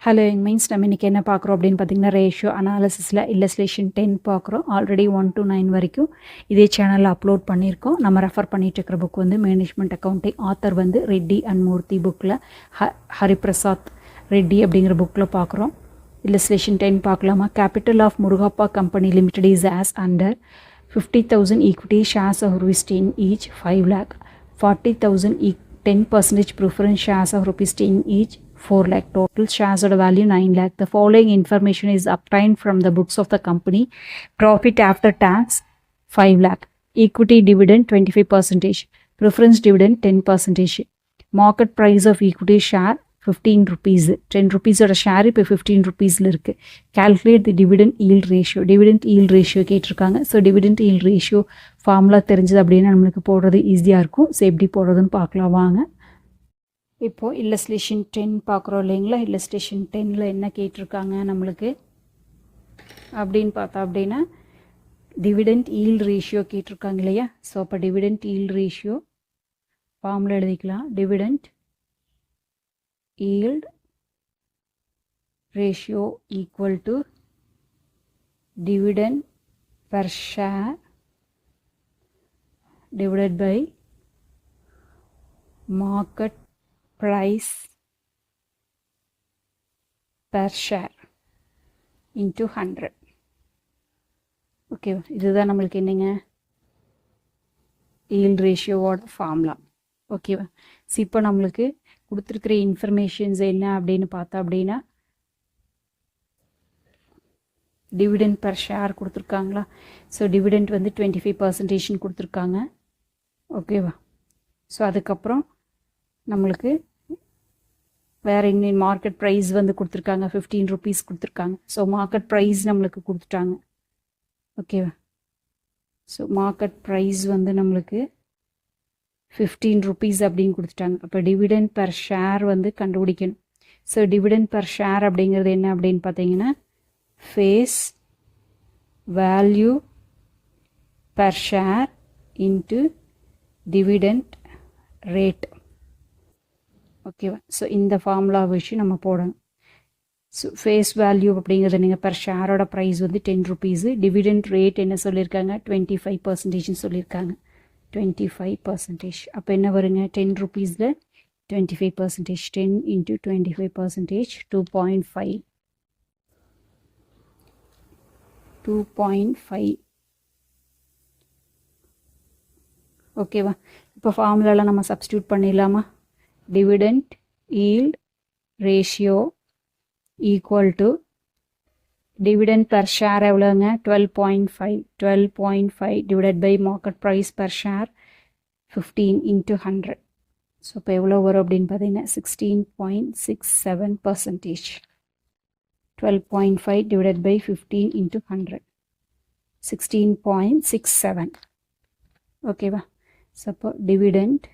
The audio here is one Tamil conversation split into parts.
ஹலோ மீன்ஸ் நம்ம இன்றைக்கி என்ன பார்க்குறோம் அப்படின்னு பார்த்தீங்கன்னா ரேஷியோ அனாலிசிஸில் இல்லஸ்ட்ரேஷன் 10 பார்க்குறோம். ஆல்ரெடி 1 to 9 வரைக்கும் இதே சேனலில் அப்லோட் பண்ணியிருக்கோம். நம்ம ரெஃபர் பண்ணிட்டு இருக்கிற புக் வந்து மேனேஜ்மெண்ட் அக்கௌண்டிங். ஆத்தர் வந்து ரெட்டி அண்ட் மூர்த்தி புக்கில் ஹரிபிரசாத் ரெட்டி அப்படிங்கிற புக்கில் பார்க்குறோம். இல்லஸ்ட்ரேஷன் 10 பார்க்கலாமா? Capital of Murugappa company limited is as under 50,000 equity shares of rupees 10 each 5 lakh, 40,000 10% preference shares of rupees 10 each 4 lakh. Total shares of value 9 lakh. The following information is obtained from the books of the company. Profit after tax 5 lakh. Equity dividend 25%. Preference dividend 10%. Market price of equity share 15 rupees. 10 rupees ஓட ஷேர் இப்போ 15 rupeesல இருக்குது. Calculate the dividend yield ratio. Dividend yield ratio கேட்டிருக்காங்க. So dividend yield ratio formula தெரிஞ்சது அப்படின்னா நம்மளுக்கு போடுறது ஈஸியாக இருக்கும். ஸோ எப்படி போடுறதுன்னு பார்க்கலாம் வாங்க. இப்போது இல்லஸ்ட்ரேஷன் 10 பார்க்குறோம் இல்லைங்களா? இல்லஸ்ட்ரேஷன் 10ல் என்ன கேட்டிருக்காங்க நம்மளுக்கு அப்படின்னு பார்த்தா அப்படின்னா டிவிடெண்ட் ஈல்ட் ரேஷியோ கேட்டிருக்காங்க இல்லையா? ஸோ அப்போ டிவிடெண்ட் ஈல்ட் ரேஷியோ ஃபார்முலா எழுதிக்கலாம். Dividend yield ratio equal to dividend per share divided by market price per share into 100. Okay, இதுதான் நம்மளுக்கு என்னங்க yield ratio ஓட ஃபார்முலா. ஓகேவா? ஸோ இப்போ நம்மளுக்கு கொடுத்துருக்கிற இன்ஃபர்மேஷன்ஸ் என்ன அப்படின்னு பார்த்தா அப்படின்னா டிவிடெண்ட் பர் ஷேர் கொடுத்துருக்காங்களா? ஸோ டிவிடெண்ட் வந்து 25% கொடுத்துருக்காங்க. ஓகேவா? ஸோ அதுக்கப்புறம் நம்மளுக்கு வேறு இன்னும் மார்க்கெட் ப்ரைஸ் வந்து கொடுத்துருக்காங்க 15 rupees கொடுத்துருக்காங்க. ஸோ மார்க்கெட் ப்ரைஸ் நம்மளுக்கு கொடுத்துட்டாங்க. ஓகேவா? ஸோ மார்க்கெட் ப்ரைஸ் வந்து நம்மளுக்கு 15 rupees அப்படின்னு கொடுத்துட்டாங்க. அப்போ டிவிடெண்ட் பர் ஷேர் வந்து கண்டுபிடிக்கணும். ஸோ டிவிடெண்ட் பர் ஷேர் அப்படிங்கிறது என்ன அப்படின்னு பார்த்தீங்கன்னா face value per share into dividend rate. ஓகேவா? ஸோ இந்த ஃபார்முலா வச்சு நம்ம போடணும். ஸோ ஃபேஸ் வேல்யூ அப்படிங்கிறது நீங்கள் பர் ஷேரோட ப்ரைஸ் வந்து 10 rupees. டிவிடெண்ட் ரேட் என்ன சொல்லியிருக்காங்க? 25% சொல்லியிருக்காங்க. 25%. அப்போ என்ன வருங்க? 10 rupeesல 25%. 10 into 25%, 2.5. 2.5. ஓகேவா? இப்போ ஃபார்முலாவில் நம்ம சப்ஸ்டியூட் பண்ணிடலாமா? Dividend yield ratio equal to dividend per share எவ்வளோங்க? 12.5. 12.5 divided by market price per share 15 into 100. So இப்போ எவ்வளோ வரும் அப்படின்னு பார்த்தீங்கன்னா 16.67%. 12.5 டிவைடட் பை 15 into 100, 16.67. ஓகேவா? ஸோ அப்போ dividend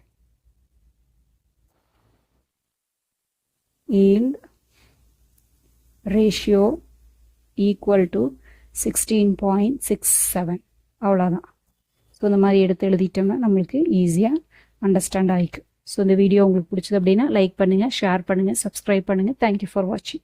yield ratio equal to 16.67. அவ்வளோதான். ஸோ இந்த மாதிரி எடுத்து எழுதிட்டோம்னா நம்மளுக்கு ஈஸியாக அண்டர்ஸ்டாண்ட் ஆகிக்கும். ஸோ இந்த வீடியோ உங்களுக்கு பிடிச்சது அப்படின்னா லைக் பண்ணுங்கள், ஷேர் பண்ணுங்கள், சப்ஸ்கிரைப் பண்ணுங்கள். தேங்க்யூ ஃபார் வாட்சிங்.